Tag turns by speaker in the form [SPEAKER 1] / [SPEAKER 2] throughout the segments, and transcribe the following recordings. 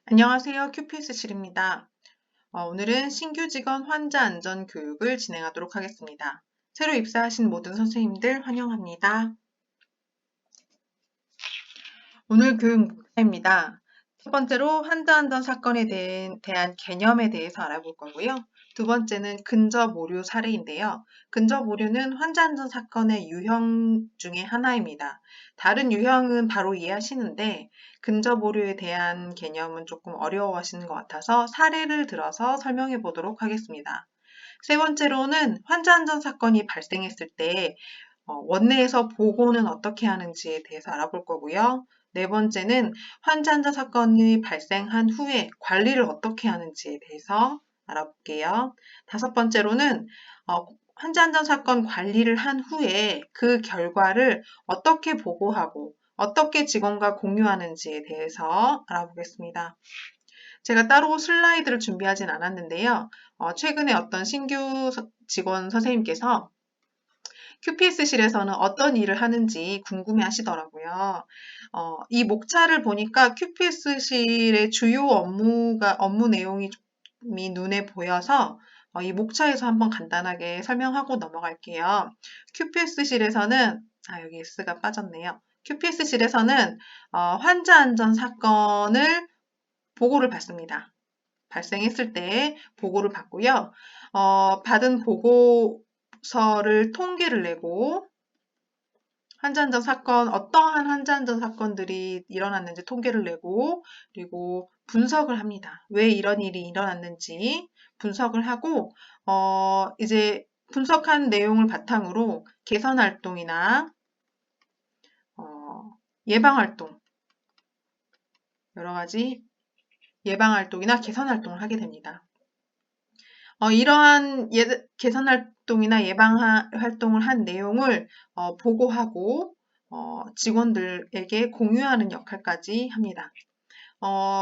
[SPEAKER 1] 안녕하세요. 큐피스실입니다. 오늘은 신규 직원 환자 안전 교육을 진행하도록 하겠습니다. 새로 입사하신 모든 선생님들 환영합니다. 오늘 교육 목차입니다. 첫 번째로 환자 안전 사건에 대한 개념에 대해서 알아볼 거고요. 두 번째는 근접 오류 사례인데요. 근접 오류는 환자 안전 사건의 유형 중에 하나입니다. 다른 유형은 바로 이해하시는데 근접 오류에 대한 개념은 조금 어려워하시는 것 같아서 사례를 들어서 설명해 보도록 하겠습니다. 세 번째로는 환자 안전 사건이 발생했을 때 원내에서 보고는 어떻게 하는지에 대해서 알아볼 거고요. 네 번째는 환자 안전 사건이 발생한 후에 관리를 어떻게 하는지에 대해서 알아볼게요. 다섯 번째로는 환자 안전 사건 관리를 한 후에 그 결과를 어떻게 보고하고 어떻게 직원과 공유하는지에 대해서 알아보겠습니다. 제가 따로 슬라이드를 준비하진 않았는데요. 최근에 어떤 신규 직원 선생님께서 QPS실에서는 어떤 일을 하는지 궁금해 하시더라고요. 이 목차를 보니까 QPS실의 주요 업무 내용이 눈에 보여서 이 목차에서 한번 간단하게 설명하고 넘어갈게요. QPS실에서는, 여기 S가 빠졌네요. QPS실에서는 환자 안전 사건을 보고를 받습니다. 발생했을 때 보고를 받고요. 받은 보고서를 통계를 내고 환자안전 사건, 어떠한 환자안전 사건들이 일어났는지 통계를 내고 그리고 분석을 합니다. 왜 이런 일이 일어났는지 분석을 하고 이제 분석한 내용을 바탕으로 개선 활동이나 예방 활동, 여러 가지 예방 활동이나 개선 활동을 하게 됩니다. 이러한 개선 활동이나 예방 활동을 한 내용을 보고하고 직원들에게 공유하는 역할까지 합니다.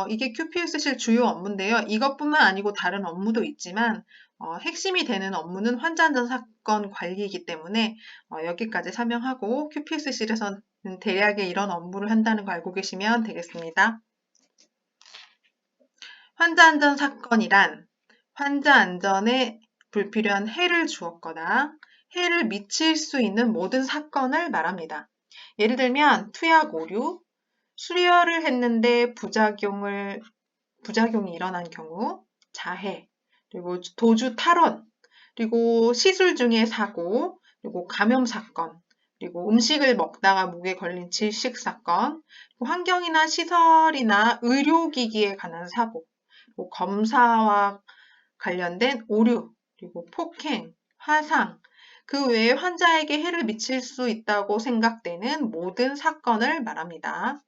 [SPEAKER 1] 이게 QPS실 주요 업무인데요. 이것뿐만 아니고 다른 업무도 있지만 핵심이 되는 업무는 환자 안전 사건 관리이기 때문에 여기까지 설명하고 QPS실에서는 대략의 이런 업무를 한다는 거 알고 계시면 되겠습니다. 환자 안전 사건이란 환자 안전에 불필요한 해를 주었거나 해를 미칠 수 있는 모든 사건을 말합니다. 예를 들면 투약 오류, 수혈을 했는데 부작용이 일어난 경우, 자해, 그리고 도주 탈원, 그리고 시술 중에 사고, 그리고 감염 사건, 그리고 음식을 먹다가 목에 걸린 질식 사건, 환경이나 시설이나 의료기기에 관한 사고, 검사와 관련된 오류, 그리고 폭행, 화상, 그 외에 환자에게 해를 미칠 수 있다고 생각되는 모든 사건을 말합니다.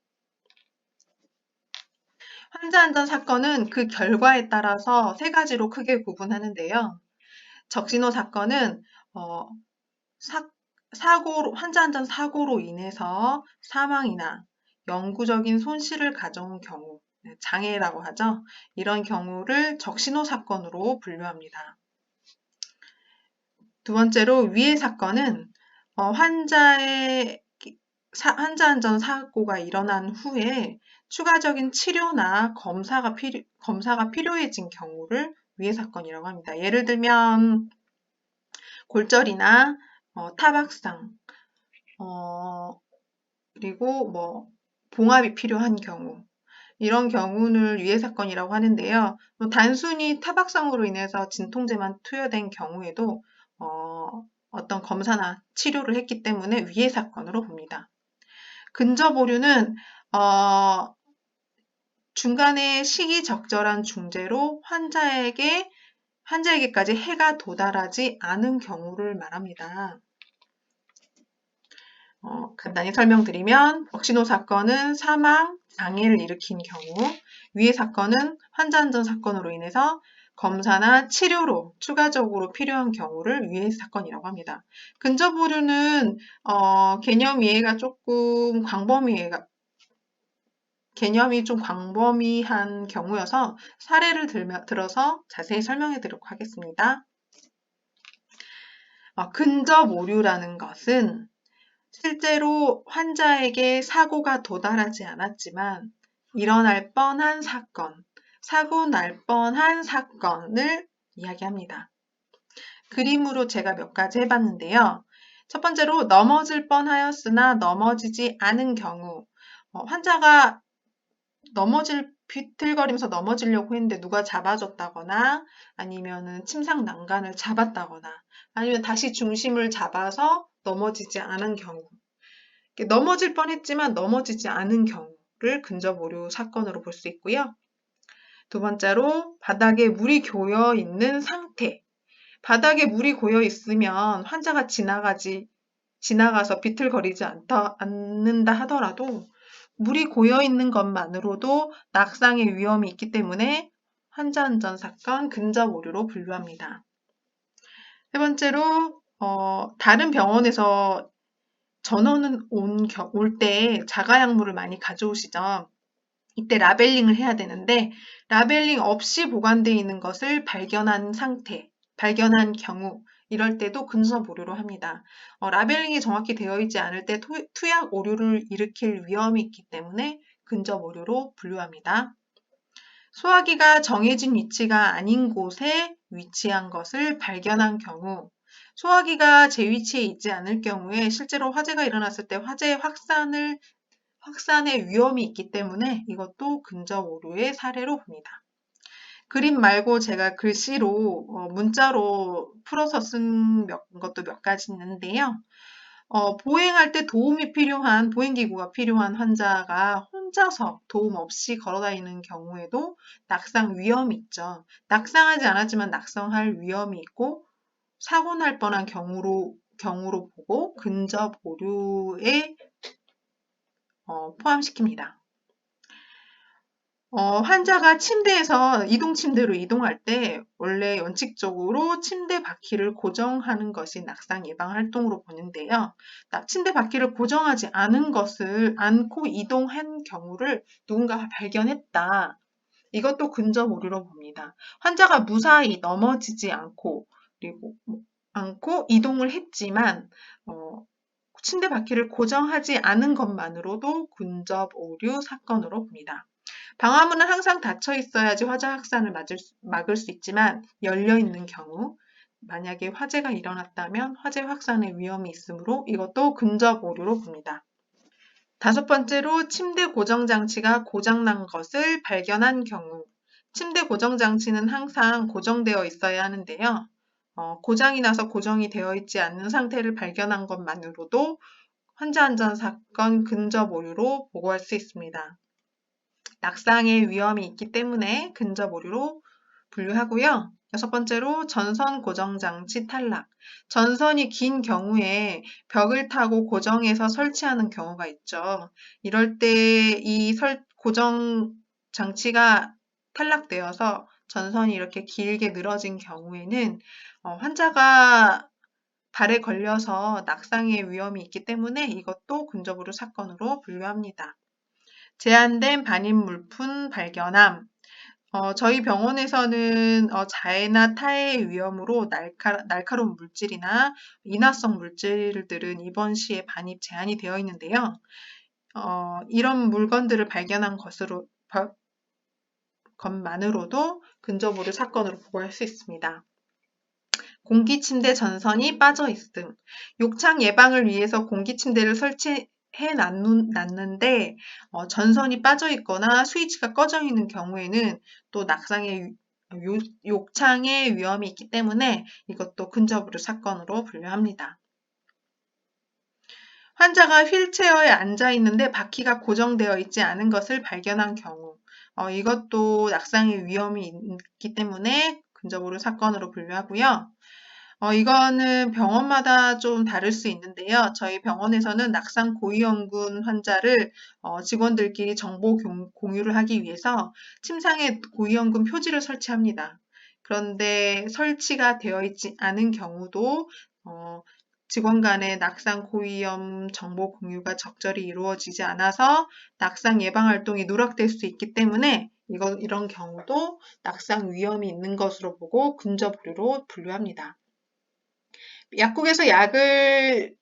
[SPEAKER 1] 환자 안전 사건은 그 결과에 따라서 세 가지로 크게 구분하는데요. 적신호 사건은 환자 안전 사고로 인해서 사망이나 영구적인 손실을 가져온 경우, 장애라고 하죠. 이런 경우를 적신호 사건으로 분류합니다. 두 번째로 위해 사건은 환자 안전 사고가 일어난 후에 추가적인 치료나 검사가 필요해진 경우를 위해 사건이라고 합니다. 예를 들면 골절이나 타박상, 그리고 봉합이 필요한 경우, 이런 경우를 위해 사건이라고 하는데요. 단순히 타박상으로 인해서 진통제만 투여된 경우에도 어떤 검사나 치료를 했기 때문에 위해 사건으로 봅니다. 근접 오류는 중간에 시기적절한 중재로 환자에게까지 해가 도달하지 않은 경우를 말합니다. 간단히 설명드리면 적신호 사건은 사망, 장애를 일으킨 경우, 위해 사건은 환자 안전 사건으로 인해서 검사나 치료로 추가적으로 필요한 경우를 위해 사건이라고 합니다. 근접 오류는 개념 이해가 조금 개념이 좀 광범위한 경우여서 사례를 들어서 자세히 설명해 드리도록 하겠습니다. 근접 오류라는 것은 실제로 환자에게 사고가 도달하지 않았지만 일어날 뻔한 사건, 사고 날 뻔한 사건을 이야기합니다. 그림으로 제가 몇 가지 해봤는데요. 첫 번째로 넘어질 뻔하였으나 넘어지지 않은 경우, 환자가 비틀거리면서 넘어지려고 했는데 누가 잡아줬다거나 아니면은 침상 난간을 잡았다거나 아니면 다시 중심을 잡아서 넘어지지 않은 경우, 넘어질 뻔했지만 넘어지지 않은 경우를 근접 오류 사건으로 볼 수 있고요. 두 번째로 바닥에 물이 고여 있는 상태. 바닥에 물이 고여 있으면 환자가 지나가서 비틀거리지 않는다 하더라도 물이 고여 있는 것만으로도 낙상의 위험이 있기 때문에 환자 안전 사건 근접 오류로 분류합니다. 세 번째로 다른 병원에서 전원은 올 때 자가 약물을 많이 가져오시죠. 이때 라벨링을 해야 되는데 라벨링 없이 보관되어 있는 것을 발견한 경우 이럴 때도 근접 오류로 합니다. 라벨링이 정확히 되어 있지 않을 때 투약 오류를 일으킬 위험이 있기 때문에 근접 오류로 분류합니다. 소화기가 정해진 위치가 아닌 곳에 위치한 것을 발견한 경우, 소화기가 제 위치에 있지 않을 경우에 실제로 화재가 일어났을 때 화재 확산의 위험이 있기 때문에 이것도 근접 오류의 사례로 봅니다. 그림 말고 제가 글씨로 문자로 풀어서 쓴 것도 몇 가지 있는데요. 보행할 때 보행기구가 필요한 환자가 혼자서 도움 없이 걸어다니는 경우에도 낙상 위험이 있죠. 낙상하지 않았지만 낙상할 위험이 있고 사고 날 뻔한 경우로 보고 근접 오류에 포함시킵니다. 환자가 침대에서 이동 침대로 이동할 때 원래 원칙적으로 침대 바퀴를 고정하는 것이 낙상 예방 활동으로 보는데요. 침대 바퀴를 고정하지 않고 이동한 경우를 누군가가 발견했다. 이것도 근접 오류로 봅니다. 환자가 무사히 넘어지지 않고 이동을 했지만 침대 바퀴를 고정하지 않은 것만으로도 근접 오류 사건으로 봅니다. 방화문은 항상 닫혀 있어야지 화재 확산을 막을 수 있지만 열려 있는 경우, 만약에 화재가 일어났다면 화재 확산의 위험이 있으므로 이것도 근접 오류로 봅니다. 다섯 번째로 침대 고정장치가 고장난 것을 발견한 경우, 침대 고정장치는 항상 고정되어 있어야 하는데요. 고장이 나서 고정이 되어 있지 않는 상태를 발견한 것만으로도 환자 안전 사건 근접 오류로 보고할 수 있습니다. 낙상의 위험이 있기 때문에 근접 오류로 분류하고요. 여섯 번째로 전선 고정장치 탈락. 전선이 긴 경우에 벽을 타고 고정해서 설치하는 경우가 있죠. 이럴 때 이 고정 장치가 탈락되어서 전선이 이렇게 길게 늘어진 경우에는 환자가 발에 걸려서 낙상의 위험이 있기 때문에 이것도 근접 오류 사건으로 분류합니다. 제한된 반입 물품 발견함. 저희 병원에서는 자해나 타해의 위험으로 날카로운 물질이나 인화성 물질들은 입원 시에 반입 제한이 되어 있는데요. 이런 물건들을 발견한 것만으로도 근접 오류 사건으로 보고할 수 있습니다. 공기침대 전선이 빠져 있음. 욕창 예방을 위해서 공기침대를 설치해 놨는데 전선이 빠져 있거나 스위치가 꺼져 있는 경우에는 또 욕창의 위험이 있기 때문에 이것도 근접 오류 사건으로 분류합니다. 환자가 휠체어에 앉아 있는데 바퀴가 고정되어 있지 않은 것을 발견한 경우 이것도 낙상의 위험이 있기 때문에 근접 오류 사건으로 분류하고요. 이거는 병원마다 좀 다를 수 있는데요. 저희 병원에서는 낙상 고위험군 환자를 직원들끼리 정보 공유를 하기 위해서 침상에 고위험군 표지를 설치합니다. 그런데 설치가 되어 있지 않은 경우도 직원 간의 낙상 고위험 정보 공유가 적절히 이루어지지 않아서 낙상 예방 활동이 누락될 수 있기 때문에 이런 경우도 낙상 위험이 있는 것으로 보고 근접 오류로 분류합니다. 약국에서 약을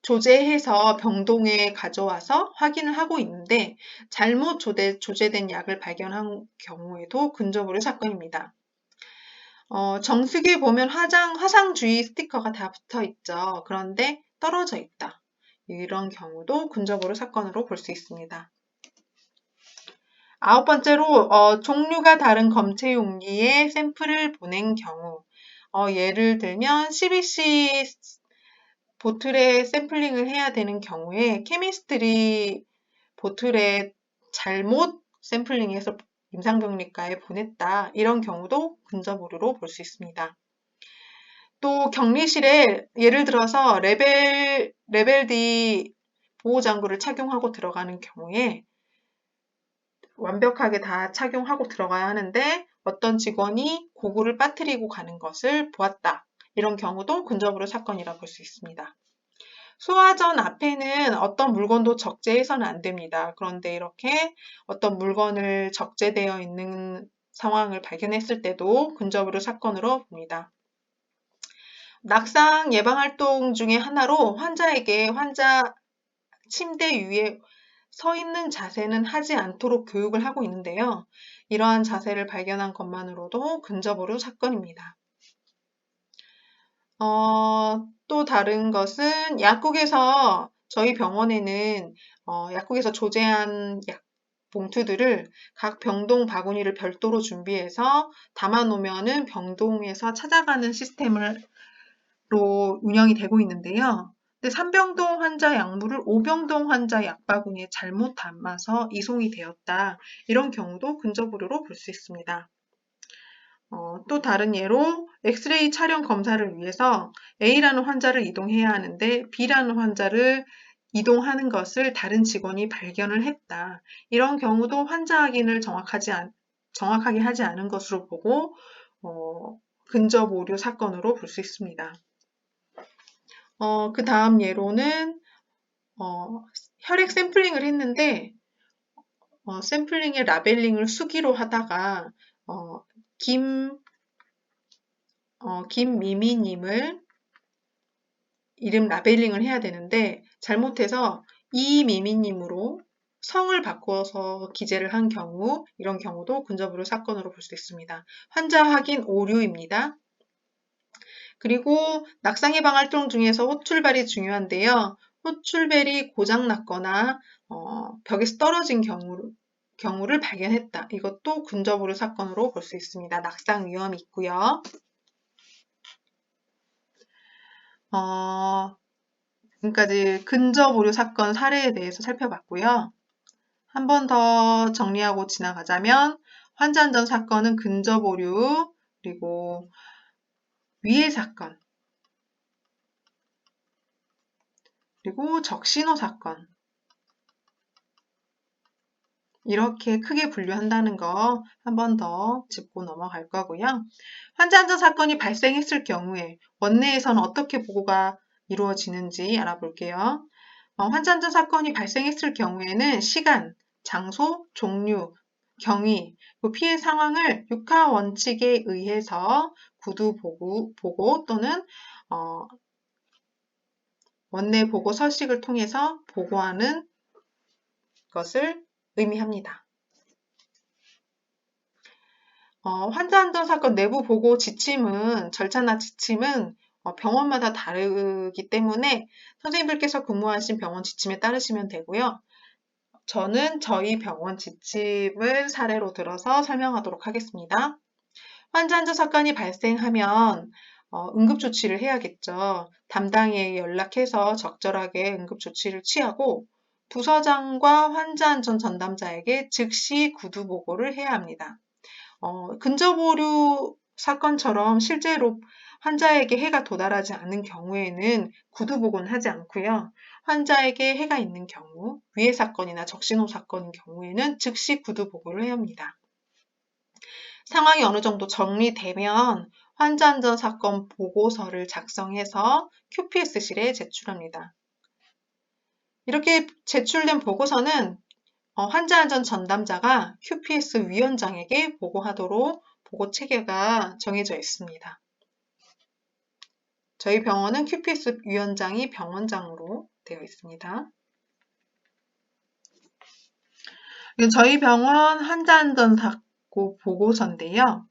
[SPEAKER 1] 조제해서 병동에 가져와서 확인을 하고 있는데 잘못 조제된 약을 발견한 경우에도 근저보류 사건입니다. 정수기에 보면 화상주의 스티커가 다 붙어 있죠. 그런데 떨어져 있다. 이런 경우도 근저보류 사건으로 볼 수 있습니다. 9번째로 종류가 다른 검체 용기에 샘플을 보낸 경우 예를 들면 12C 보틀에 샘플링을 해야 되는 경우에 케미스트리 보틀에 잘못 샘플링해서 임상병리과에 보냈다. 이런 경우도 근저보류로 볼 수 있습니다. 또 격리실에 예를 들어서 레벨 D 보호장구를 착용하고 들어가는 경우에 완벽하게 다 착용하고 들어가야 하는데 어떤 직원이 고구를 빠뜨리고 가는 것을 보았다. 이런 경우도 근저보류 사건이라 볼 수 있습니다. 소화전 앞에는 어떤 물건도 적재해서는 안 됩니다. 그런데 이렇게 어떤 물건을 적재되어 있는 상황을 발견했을 때도 근저보류 사건으로 봅니다. 낙상 예방활동 중에 하나로 환자에게 환자 침대 위에 서 있는 자세는 하지 않도록 교육을 하고 있는데요. 이러한 자세를 발견한 것만으로도 근저보류 사건입니다. 또 다른 것은 약국에서 저희 병원에는 약국에서 조제한 약 봉투들을 각 병동 바구니를 별도로 준비해서 담아놓으면은 병동에서 찾아가는 시스템으로 운영이 되고 있는데요. 근데 3병동 환자 약물을 5병동 환자 약바구니에 잘못 담아서 이송이 되었다. 이런 경우도 근저보류로 볼 수 있습니다. 또 다른 예로 엑스레이 촬영 검사를 위해서 A라는 환자를 이동해야 하는데 B라는 환자를 이동하는 것을 다른 직원이 발견을 했다. 이런 경우도 환자 확인을 정확하게 하지 않은 것으로 보고 근저보류 사건으로 볼 수 있습니다. 그 다음 예로는 혈액 샘플링을 했는데 샘플링의 라벨링을 수기로 하다가 김미미님을 이름 라벨링을 해야 되는데 잘못해서 이미미님으로 성을 바꿔서 기재를 한 경우 이런 경우도 근저보류 사건으로 볼 수 있습니다. 환자 확인 오류입니다. 그리고 낙상 예방 활동 중에서 호출발이 중요한데요. 호출벨이 고장났거나 벽에서 떨어진 경우를 발견했다. 이것도 근저보류 사건으로 볼 수 있습니다. 낙상 위험이 있고요. 지금까지 근저보류 사건 사례에 대해서 살펴봤고요. 한 번 더 정리하고 지나가자면 환자 안전 사건은 근저보류, 그리고 위해 사건, 그리고 적신호 사건 이렇게 크게 분류한다는 거 한 번 더 짚고 넘어갈 거고요. 환자 안전 사건이 발생했을 경우에 원내에서는 어떻게 보고가 이루어지는지 알아볼게요. 환자 안전 사건이 발생했을 경우에는 시간, 장소, 종류, 경위, 피해 상황을 육하 원칙에 의해서 구두 보고 또는 원내 보고 서식을 통해서 보고하는 것을 의미합니다. 환자 안전 사건 내부 보고 지침은 절차나 지침은 병원마다 다르기 때문에 선생님들께서 근무하신 병원 지침에 따르시면 되고요. 저는 저희 병원 지침을 사례로 들어서 설명하도록 하겠습니다. 환자 안전 사건이 발생하면 응급조치를 해야겠죠. 담당에 연락해서 적절하게 응급조치를 취하고 부서장과 환자 안전 전담자에게 즉시 구두 보고를 해야 합니다. 근저보류 사건처럼 실제로 환자에게 해가 도달하지 않은 경우에는 구두 보고는 하지 않고요. 환자에게 해가 있는 경우, 위해 사건이나 적신호 사건인 경우에는 즉시 구두 보고를 해야 합니다. 상황이 어느 정도 정리되면 환자 안전 사건 보고서를 작성해서 QPS실에 제출합니다. 이렇게 제출된 보고서는 환자 안전 전담자가 QPS 위원장에게 보고하도록 보고 체계가 정해져 있습니다. 저희 병원은 QPS 위원장이 병원장으로 되어 있습니다. 저희 병원 환자안전사고 보고서인데요.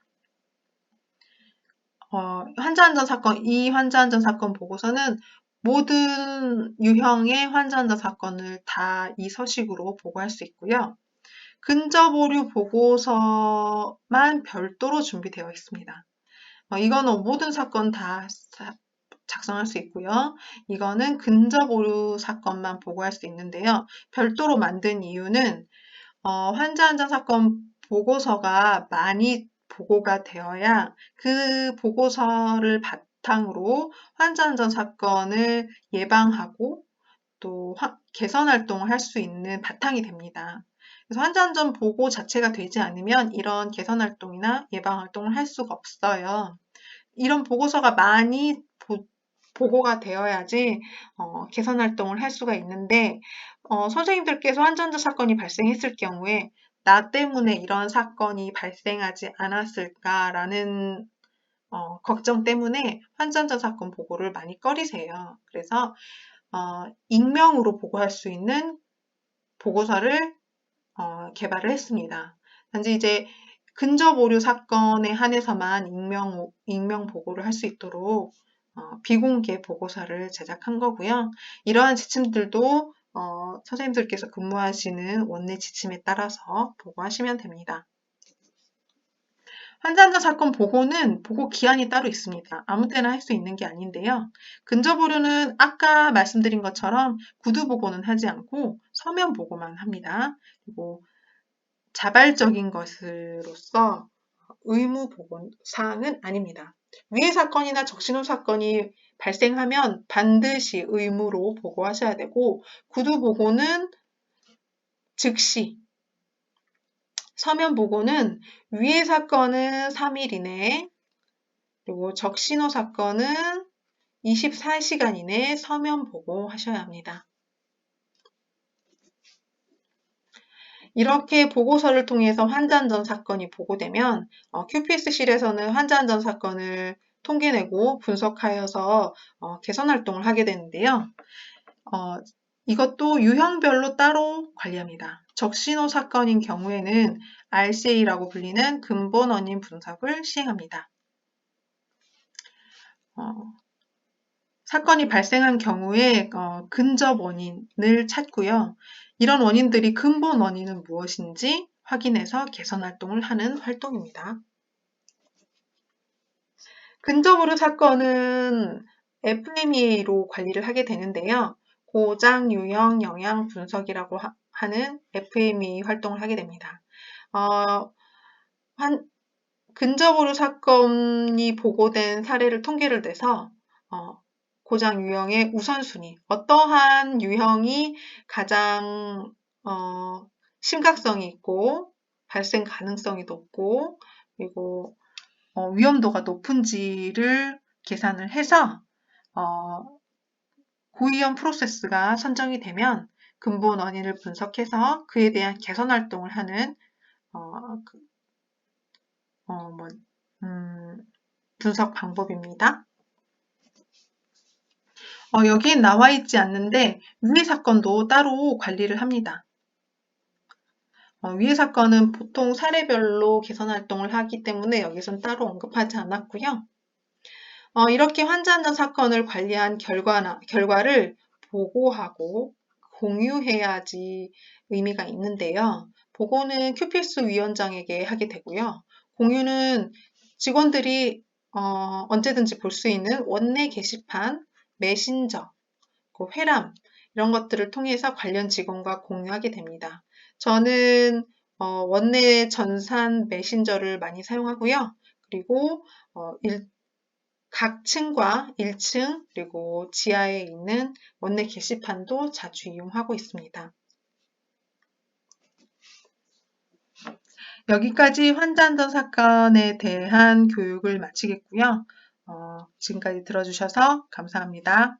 [SPEAKER 1] 이 환자안전사건 보고서는 모든 유형의 환자안전사건을 다 이 서식으로 보고할 수 있고요. 근접오류 보고서만 별도로 준비되어 있습니다. 이거는 모든 사건 다 작성할 수 있고요. 이거는 근접오류 사건만 보고할 수 있는데요. 별도로 만든 이유는 환자안전사건 보고서가 많이 보고가 되어야 그 보고서를 바탕으로 환자안전사건을 예방하고 또 개선 활동을 할 수 있는 바탕이 됩니다. 그래서 환자안전 보고 자체가 되지 않으면 이런 개선 활동이나 예방 활동을 할 수가 없어요. 이런 보고서가 많이 보고가 되어야지 개선 활동을 할 수가 있는데 선생님들께서 환자안전 사건이 발생했을 경우에 나 때문에 이런 사건이 발생하지 않았을까라는 걱정 때문에 환자안전 사건 보고를 많이 꺼리세요. 그래서 익명으로 보고할 수 있는 보고서를 개발을 했습니다. 단지 이제 근접 오류 사건에 한해서만 익명 보고를 할 수 있도록 비공개 보고서를 제작한 거고요. 이러한 지침들도 선생님들께서 근무하시는 원내 지침에 따라서 보고하시면 됩니다. 환자안전 사건 보고는 보고 기한이 따로 있습니다. 아무 때나 할 수 있는 게 아닌데요. 근접 오류는 아까 말씀드린 것처럼 구두 보고는 하지 않고 서면 보고만 합니다. 그리고 자발적인 것으로서 의무 보고 사항은 아닙니다. 위해 사건이나 적신호 사건이 발생하면 반드시 의무로 보고하셔야 되고 구두 보고는 즉시, 서면 보고는 위해 사건은 3일 이내, 그리고 적신호 사건은 24시간 이내에 서면 보고하셔야 합니다. 이렇게 보고서를 통해서 환자안전 사건이 보고되면 QPS실에서는 환자안전 사건을 통계내고 분석하여서 개선 활동을 하게 되는데요. 이것도 유형별로 따로 관리합니다. 적신호 사건인 경우에는 RCA라고 불리는 근본 원인 분석을 시행합니다. 사건이 발생한 경우에 근접 원인을 찾고요. 이런 원인들이 근본 원인은 무엇인지 확인해서 개선 활동을 하는 활동입니다. 근접 오류 사건은 FMEA로 관리를 하게 되는데요. 고장, 유형, 영향 분석이라고 하는 FMEA 활동을 하게 됩니다. 근접 오류 사건이 보고된 사례를 통계를 내서 고장 유형의 우선순위, 어떠한 유형이 가장 심각성이 있고 발생 가능성이 높고 그리고 위험도가 높은지를 계산을 해서 고위험 프로세스가 선정이 되면 근본 원인을 분석해서 그에 대한 개선 활동을 하는 분석 방법입니다. 여기엔 나와 있지 않는데 위해 사건도 따로 관리를 합니다. 위해 사건은 보통 사례별로 개선 활동을 하기 때문에 여기선 따로 언급하지 않았고요. 이렇게 환자안전 사건을 관리한 결과를 보고하고 공유해야지 의미가 있는데요. 보고는 QPS 위원장에게 하게 되고요. 공유는 직원들이 언제든지 볼 수 있는 원내 게시판, 메신저, 회람 이런 것들을 통해서 관련 직원과 공유하게 됩니다. 저는 원내 전산 메신저를 많이 사용하고요. 그리고 각 층과 1층 그리고 지하에 있는 원내 게시판도 자주 이용하고 있습니다. 여기까지 환자안전 사건에 대한 교육을 마치겠고요. 지금까지 들어주셔서 감사합니다.